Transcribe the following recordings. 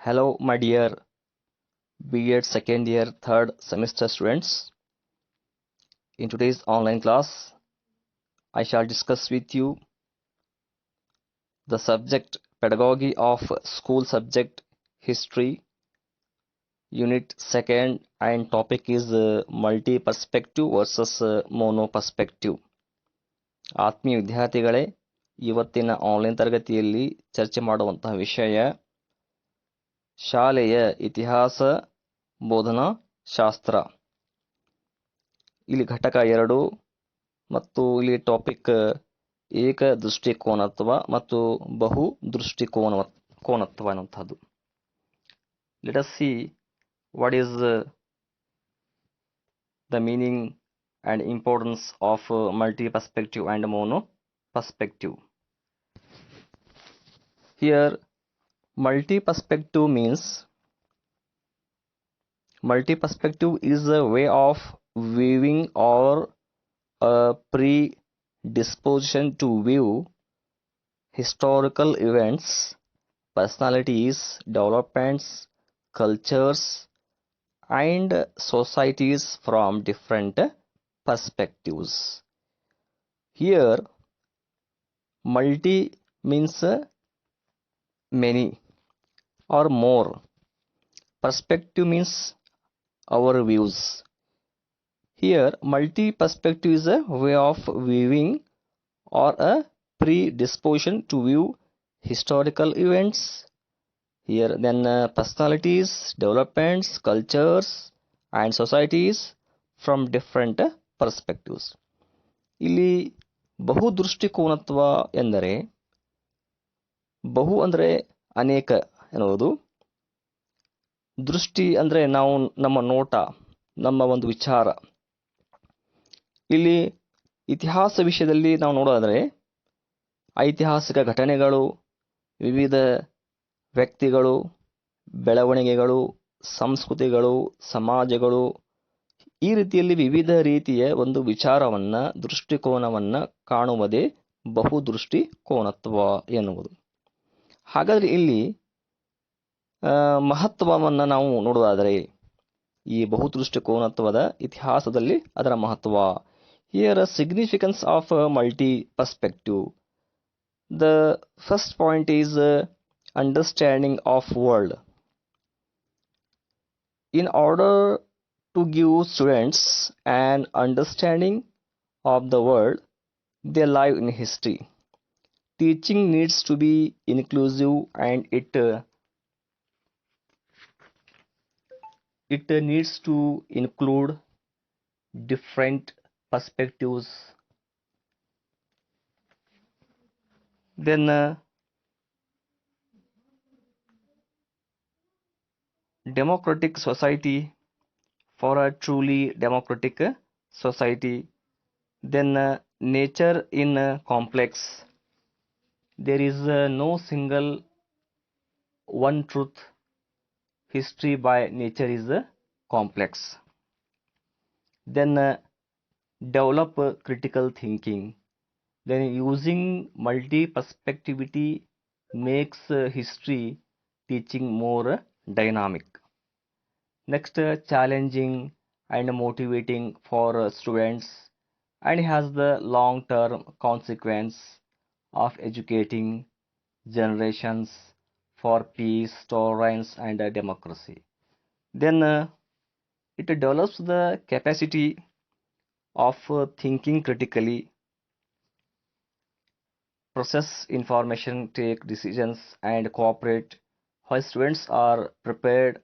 Hello, my dear B.Ed second year, third semester students. In today's online class, I shall discuss with you the subject Pedagogy of School Subject History, Unit 2nd, and topic is multi-perspective versus mono-perspective. ಆತ್ಮೀಯ ವಿದ್ಯಾರ್ಥಿಗಳೇ, ಇವತ್ತಿನ online ತರಗತಿಯಲ್ಲಿ ಚರ್ಚೆ ಮಾಡುವಂತಹ ವಿಷಯ ಶಾಲೆಯ ಇತಿಹಾಸ ಬೋಧನಾ ಶಾಸ್ತ್ರ. ಇಲ್ಲಿ ಘಟಕ 2 ಮತ್ತು ಇಲ್ಲಿ ಟಾಪಿಕ್ ಏಕ ದೃಷ್ಟಿಕೋನತ್ವ ಮತ್ತು ಬಹು ದೃಷ್ಟಿಕೋನತ್ವ ಅನ್ನುವಂಥದ್ದು. Let us see what is the meaning and importance of multi-perspective and mono-perspective. Here, multi-perspective is a way of viewing or a predisposition to view historical events, personalities, developments, cultures, and societies from different perspectives. Here, multi means many or more. Perspective means our views. Here, multi-perspective is a way of viewing or a predisposition to view historical events. Here then personalities, developments, cultures and societies from different perspectives. ಇಲ್ಲಿ ಬಹು ದೃಷ್ಟಿಕೋನತ್ವ ಎಂದರೆ ಬಹು ಅಂದರೆ ಅನೇಕ ಎನ್ನುವುದು, ದೃಷ್ಟಿ ಅಂದರೆ ನಾವು ನಮ್ಮ ನೋಟ, ನಮ್ಮ ಒಂದು ವಿಚಾರ. ಇಲ್ಲಿ ಇತಿಹಾಸ ವಿಷಯದಲ್ಲಿ ನಾವು ನೋಡೋದಾದರೆ ಐತಿಹಾಸಿಕ ಘಟನೆಗಳು, ವಿವಿಧ ವ್ಯಕ್ತಿಗಳು, ಬೆಳವಣಿಗೆಗಳು, ಸಂಸ್ಕೃತಿಗಳು, ಸಮಾಜಗಳು, ಈ ರೀತಿಯಲ್ಲಿ ವಿವಿಧ ರೀತಿಯ ಒಂದು ವಿಚಾರವನ್ನು, ದೃಷ್ಟಿಕೋನವನ್ನು ಕಾಣುವುದೇ ಬಹುದೃಷ್ಟಿಕೋನತ್ವ ಎನ್ನುವುದು. ಹಾಗಾದರೆ ಇಲ್ಲಿ ಮಹತ್ವವನ್ನು ನಾವು ನೋಡುವುದಾದರೆ ಈ ಬಹುದೃಷ್ಟಿಕೋನತ್ವದ ಇತಿಹಾಸದಲ್ಲಿ ಅದರ ಮಹತ್ವ. Here significance of multi perspective. The first point is understanding of world. In order to give students an understanding of the world they live in history, teaching needs to be inclusive and it needs to include different perspectives. Then democratic society, for a truly democratic society. Then nature in complex. There is no single one truth. History by nature is complex. Then develop critical thinking. Then using multi-perspectivity makes history teaching more dynamic. Next, challenging and motivating for students, and has the long-term consequence of educating generations for peace, tolerance and democracy. Then it develops the capacity of thinking critically, process information, take decisions and cooperate, while students are prepared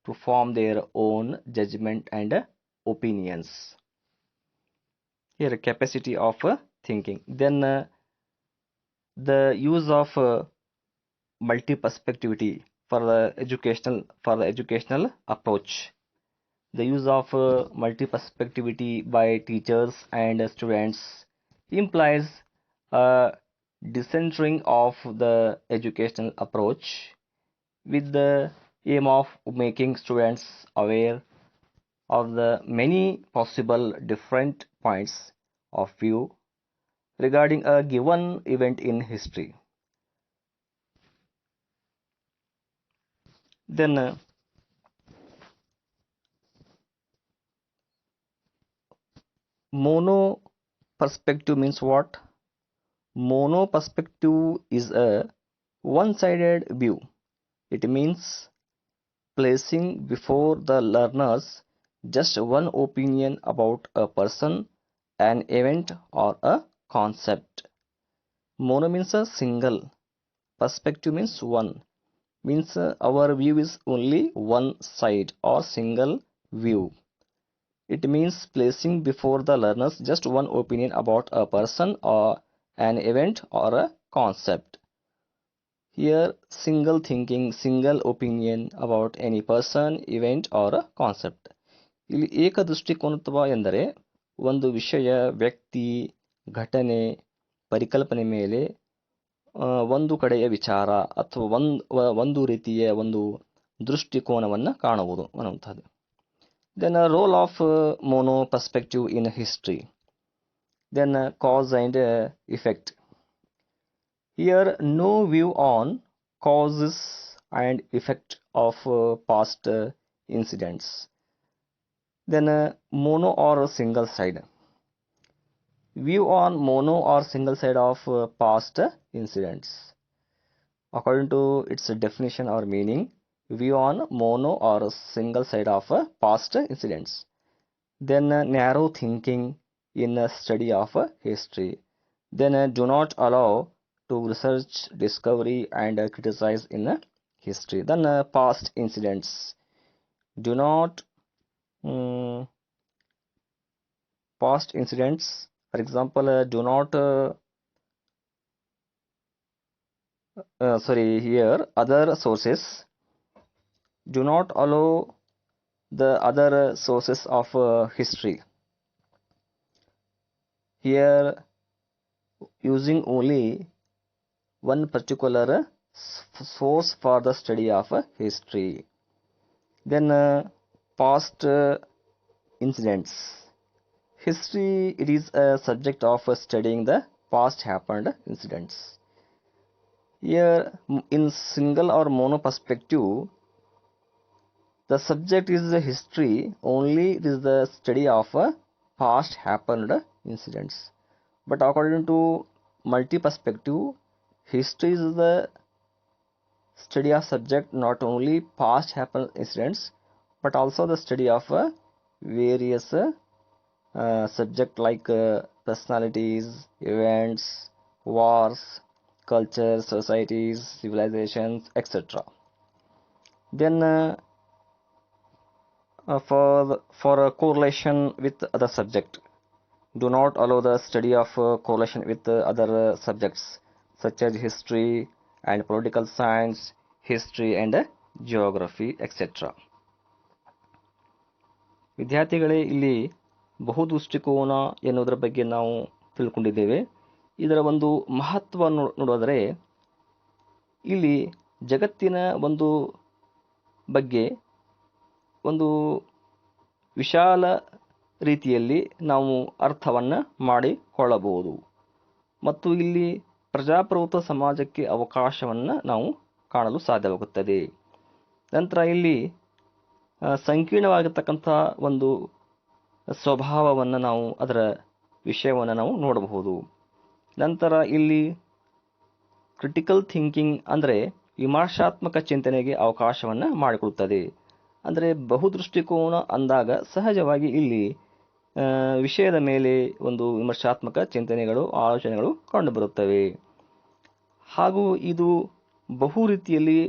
to form their own judgment and opinions. Here, capacity of thinking. Then the use of multi-perspectivity for the educational approach. The use of multi-perspectivity by teachers and students implies a decentering of the educational approach with the aim of making students aware of the many possible different points of view regarding a given event in history. Then mono perspective means what? Mono perspective is a one-sided view. It means placing before the learners just one opinion about a person, an event, or a concept. Mono means a single, perspective means one, means our view is only one side or single view. It means placing before the learners just one opinion about a person or an event or a concept. Here, single thinking, single opinion about any person, event or a concept. ಇಲ್ಲಿ ಏಕ ದೃಷ್ಟಿಕೋನತ್ವ ಎಂದರೆ ಒಂದು ವಿಷಯ, ವ್ಯಕ್ತಿ, ಘಟನೆ, ಪರಿಕಲ್ಪನೆ ಮೇಲೆ ಒಂದು ಕಡೆಯ ವಿಚಾರ ಅಥವಾ ಒಂದು ರೀತಿಯ ಒಂದು ದೃಷ್ಟಿಕೋನವನ್ನು ಕಾಣುವುದು ಅನ್ನುವಂಥದ್ದು. Then a role of mono perspective in history. Then cause and effect. Here no view on causes and effect of past incidents. Then mono or single side. View on mono or single side of past incidents. According to its definition or meaning, view on mono or single side of past incidents. Then narrow thinking in a study of history. Then do not allow to research, discovery and criticize in history. Then past incidents. Do not past incidents, for example, do not here other sources. Do not allow the other sources of history. Here using only one particular source for the study of history. Then past incidents. History, it is a subject of studying the past happened incidents. Here in single or mono perspective, the subject is the history, only it is the study of past happened incidents. But according to multi perspective, history is the study of subject not only past happened incidents but also the study of various subject like personalities, events, wars, cultures, societies, civilizations, etc. Then for a correlation with other subject, do not allow the study of correlation with other subjects such as history and political science, history and geography, etc. ವಿದ್ಯಾರ್ಥಿಗಳೇ, ಇಲ್ಲಿ ಬಹುದೃಷ್ಟಿಕೋನ ಎನ್ನುವುದರ ಬಗ್ಗೆ ನಾವು ತಿಳ್ಕೊಂಡಿದ್ದೇವೆ. ಇದರ ಒಂದು ಮಹತ್ವ ನೋಡೋದರೆ ಇಲ್ಲಿ ಜಗತ್ತಿನ ಒಂದು ಬಗ್ಗೆ ಒಂದು ವಿಶಾಲ ರೀತಿಯಲ್ಲಿ ನಾವು ಅರ್ಥವನ್ನು ಮಾಡಿಕೊಳ್ಳಬಹುದು ಮತ್ತು ಇಲ್ಲಿ ಪ್ರಜಾಪ್ರಭುತ್ವ ಸಮಾಜಕ್ಕೆ ಅವಕಾಶವನ್ನು ನಾವು ಕಾಣಲು ಸಾಧ್ಯವಾಗುತ್ತದೆ. ನಂತರ ಇಲ್ಲಿ ಸಂಕೀರ್ಣವಾಗಿರ್ತಕ್ಕಂಥ ಒಂದು ಸ್ವಭಾವವನ್ನು ನಾವು ಅದರ ವಿಷಯವನ್ನು ನಾವು ನೋಡಬಹುದು. ನಂತರ ಇಲ್ಲಿ ಕ್ರಿಟಿಕಲ್ ಥಿಂಕಿಂಗ್ ಅಂದರೆ ವಿಮರ್ಶಾತ್ಮಕ ಚಿಂತನೆಗೆ ಅವಕಾಶವನ್ನು ಮಾಡಿಕೊಡುತ್ತದೆ. ಅಂದರೆ ಬಹುದೃಷ್ಟಿಕೋನ ಅಂದಾಗ ಸಹಜವಾಗಿ ಇಲ್ಲಿ ವಿಷಯದ ಮೇಲೆ ಒಂದು ವಿಮರ್ಶಾತ್ಮಕ ಚಿಂತನೆಗಳು, ಆಲೋಚನೆಗಳು ಕಂಡುಬರುತ್ತವೆ. ಹಾಗೂ ಇದು ಬಹು ರೀತಿಯಲ್ಲಿ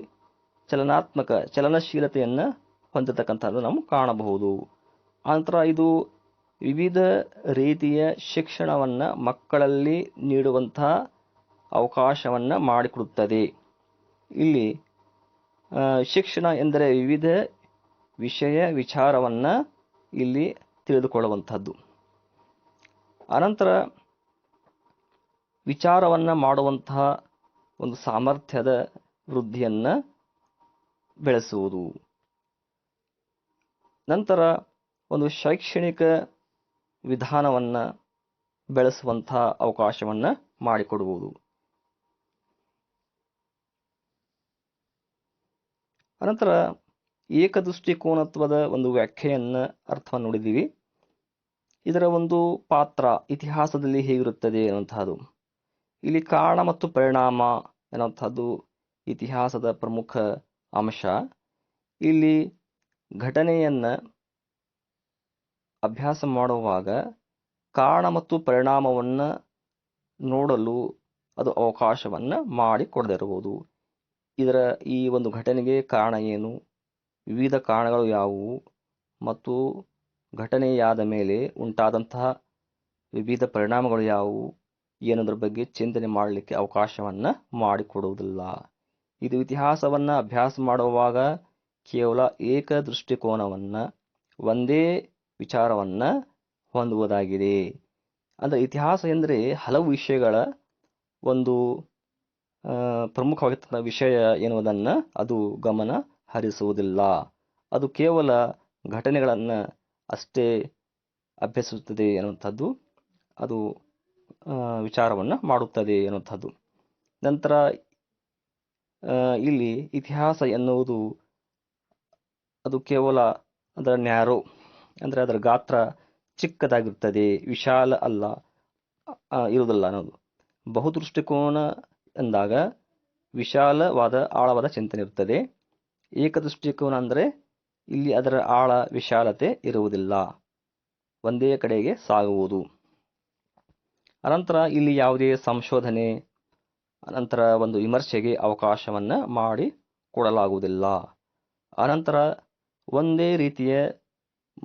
ಚಲನಶೀಲತೆಯನ್ನು ಹೊಂದತಕ್ಕಂಥದ್ದು ನಾವು ಕಾಣಬಹುದು. ನಂತರ ಇದು ವಿವಿಧ ರೀತಿಯ ಶಿಕ್ಷಣವನ್ನು ಮಕ್ಕಳಲ್ಲಿ ನೀಡುವಂತಹ ಅವಕಾಶವನ್ನು ಮಾಡಿಕೊಡುತ್ತದೆ. ಇಲ್ಲಿ ಶಿಕ್ಷಣ ಎಂದರೆ ವಿವಿಧ ವಿಷಯ ವಿಚಾರವನ್ನು ಇಲ್ಲಿ ತಿಳಿದುಕೊಳ್ಳುವಂಥದ್ದು. ಅನಂತರ ವಿಚಾರವನ್ನು ಮಾಡುವಂತಹ ಒಂದು ಸಾಮರ್ಥ್ಯದ ವೃದ್ಧಿಯನ್ನು ಬೆಳೆಸುವುದು. ನಂತರ ಒಂದು ಶೈಕ್ಷಣಿಕ ವಿಧಾನವನ್ನು ಬೆಳೆಸುವಂತಹ ಅವಕಾಶವನ್ನು ಮಾಡಿಕೊಡುವುದು. ಅನಂತರ ಏಕದೃಷ್ಟಿಕೋನತ್ವದ ಒಂದು ವ್ಯಾಖ್ಯೆಯನ್ನು ಅರ್ಥವನ್ನು ನೋಡಿದ್ದೀವಿ. ಇದರ ಒಂದು ಪಾತ್ರ ಇತಿಹಾಸದಲ್ಲಿ ಹೇಗಿರುತ್ತದೆ ಅನ್ನುವಂತಹದ್ದು. ಇಲ್ಲಿ ಕಾರಣ ಮತ್ತು ಪರಿಣಾಮ ಎನ್ನುವಂಥದ್ದು ಇತಿಹಾಸದ ಪ್ರಮುಖ ಅಂಶ. ಇಲ್ಲಿ ಘಟನೆಯನ್ನು ಅಭ್ಯಾಸ ಮಾಡುವಾಗ ಕಾರಣ ಮತ್ತು ಪರಿಣಾಮವನ್ನು ನೋಡಲು ಅದು ಅವಕಾಶವನ್ನು ಮಾಡಿಕೊಡದಿರಬಹುದು. ಇದರ ಈ ಒಂದು ಘಟನೆಗೆ ಕಾರಣ ಏನು, ವಿವಿಧ ಕಾರಣಗಳು ಯಾವುವು ಮತ್ತು ಘಟನೆಯಾದ ಮೇಲೆ ಉಂಟಾದಂತಹ ವಿವಿಧ ಪರಿಣಾಮಗಳು ಯಾವುವು ಏನೋದ್ರ ಬಗ್ಗೆ ಚಿಂತನೆ ಮಾಡಲಿಕ್ಕೆ ಅವಕಾಶವನ್ನು ಮಾಡಿಕೊಡುವುದಿಲ್ಲ. ಇದು ಇತಿಹಾಸವನ್ನು ಅಭ್ಯಾಸ ಮಾಡುವಾಗ ಕೇವಲ ಏಕ ದೃಷ್ಟಿಕೋನವನ್ನು, ಒಂದೇ ವಿಚಾರವನ್ನು ಹೊಂದುವುದಾಗಿದೆ. ಅಂದರೆ ಇತಿಹಾಸ ಎಂದರೆ ಹಲವು ವಿಷಯಗಳ ಒಂದು ಪ್ರಮುಖವಾಗಿರ್ತಕ್ಕಂಥ ವಿಷಯ ಎನ್ನುವುದನ್ನು ಅದು ಗಮನ ಹರಿಸುವುದಿಲ್ಲ. ಅದು ಕೇವಲ ಘಟನೆಗಳನ್ನು ಅಷ್ಟೇ ಅಭ್ಯಸಿಸುತ್ತದೆ ಎನ್ನುವಂಥದ್ದು, ಅದು ವಿಚಾರವನ್ನು ಮಾಡುತ್ತದೆ ಎನ್ನುವಂಥದ್ದು. ನಂತರ ಇಲ್ಲಿ ಇತಿಹಾಸ ಎನ್ನುವುದು ಅದು ಕೇವಲ ಅದರ ನ್ಯಾರೋ ಅಂದರೆ ಅದರ ಗಾತ್ರ ಚಿಕ್ಕದಾಗಿರುತ್ತದೆ, ವಿಶಾಲ ಅಲ್ಲ ಇರುವುದಿಲ್ಲ ಅನ್ನೋದು. ಬಹುದೃಷ್ಟಿಕೋನ ಎಂದಾಗ ವಿಶಾಲವಾದ ಆಳವಾದ ಚಿಂತನೆ ಇರುತ್ತದೆ. ಏಕದೃಷ್ಟಿಕೋನ ಅಂದರೆ ಇಲ್ಲಿ ಅದರ ಆಳ ವಿಶಾಲತೆ ಇರುವುದಿಲ್ಲ, ಒಂದೇ ಕಡೆಗೆ ಸಾಗುವುದು. ಅನಂತರ ಇಲ್ಲಿ ಯಾವುದೇ ಸಂಶೋಧನೆ ಅನಂತರ ಒಂದು ವಿಮರ್ಶೆಗೆ ಅವಕಾಶವನ್ನು ಮಾಡಿ ಕೊಡಲಾಗುವುದಿಲ್ಲ. ಅನಂತರ ಒಂದೇ ರೀತಿಯ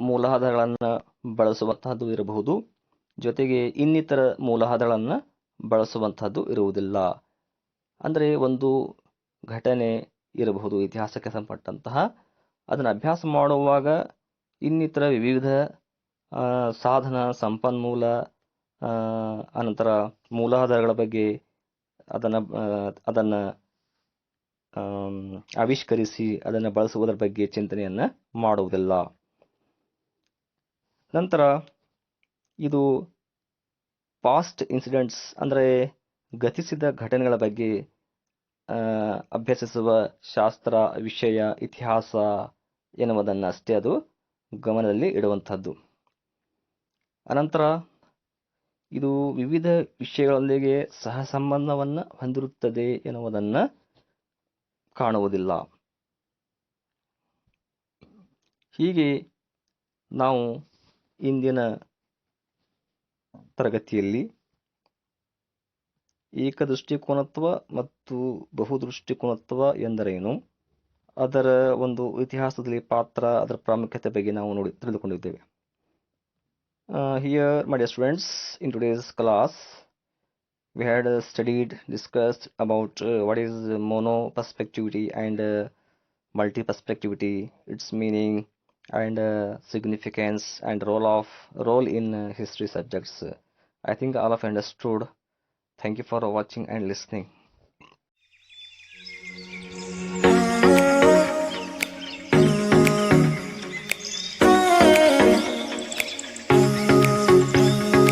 ಮೂಲಾಧಾರಗಳನ್ನು ಬಳಸುವಂತಹದ್ದು ಇರಬಹುದು, ಜೊತೆಗೆ ಇನ್ನಿತರ ಮೂಲಾಧಾರಗಳನ್ನು ಬಳಸುವಂತಹದ್ದು ಇರುವುದಿಲ್ಲ. ಅಂದರೆ ಒಂದು ಘಟನೆ ಇರಬಹುದು ಇತಿಹಾಸಕ್ಕೆ ಸಂಬಂಧಪಟ್ಟಂತಹ, ಅದನ್ನು ಅಭ್ಯಾಸ ಮಾಡುವಾಗ ಇನ್ನಿತರ ವಿವಿಧ ಸಾಧನ ಸಂಪನ್ಮೂಲ ಅನಂತರ ಮೂಲಾಧಾರಗಳ ಬಗ್ಗೆ ಅದನ್ನು ಆವಿಷ್ಕರಿಸಿ ಅದನ್ನು ಬಳಸುವುದರ ಬಗ್ಗೆ ಚಿಂತನೆಯನ್ನು ಮಾಡುವುದಿಲ್ಲ. ನಂತರ ಇದು ಪಾಸ್ಟ್ ಇನ್ಸಿಡೆಂಟ್ಸ್ ಅಂದರೆ ಗತಿಸಿದ ಘಟನೆಗಳ ಬಗ್ಗೆ ಅಭ್ಯಸಿಸುವ ಶಾಸ್ತ್ರ, ವಿಷಯ, ಇತಿಹಾಸ ಎನ್ನುವುದನ್ನು ಅಷ್ಟೇ ಅದು ಗಮನದಲ್ಲಿ ಇಡುವಂಥದ್ದು. ಅನಂತರ ಇದು ವಿವಿಧ ವಿಷಯಗಳೊಂದಿಗೆ ಸಹ ಸಂಬಂಧವನ್ನು ಹೊಂದಿರುತ್ತದೆ ಎನ್ನುವುದನ್ನು ಕಾಣುವುದಿಲ್ಲ. ಹೀಗೆ ನಾವು ಇಂದಿನ ತರಗತಿಯಲ್ಲಿ ಏಕದೃಷ್ಟಿಕೋನತ್ವ ಮತ್ತು ಬಹುದೃಷ್ಟಿಕೋನತ್ವ ಎಂದರೇನು, ಅದರ ಒಂದು ಇತಿಹಾಸದಲ್ಲಿ ಪಾತ್ರ, ಅದರ ಪ್ರಾಮುಖ್ಯತೆ ಬಗ್ಗೆ ನಾವು ತಿಳಿದುಕೊಂಡಿದ್ದೇವೆ. Here, my dear students, in today's class, we had discussed about what is mono-perspectivity and multi-perspectivity, its meaning and significance and role in history subjects. I think all of you understood. Thank you for watching and listening.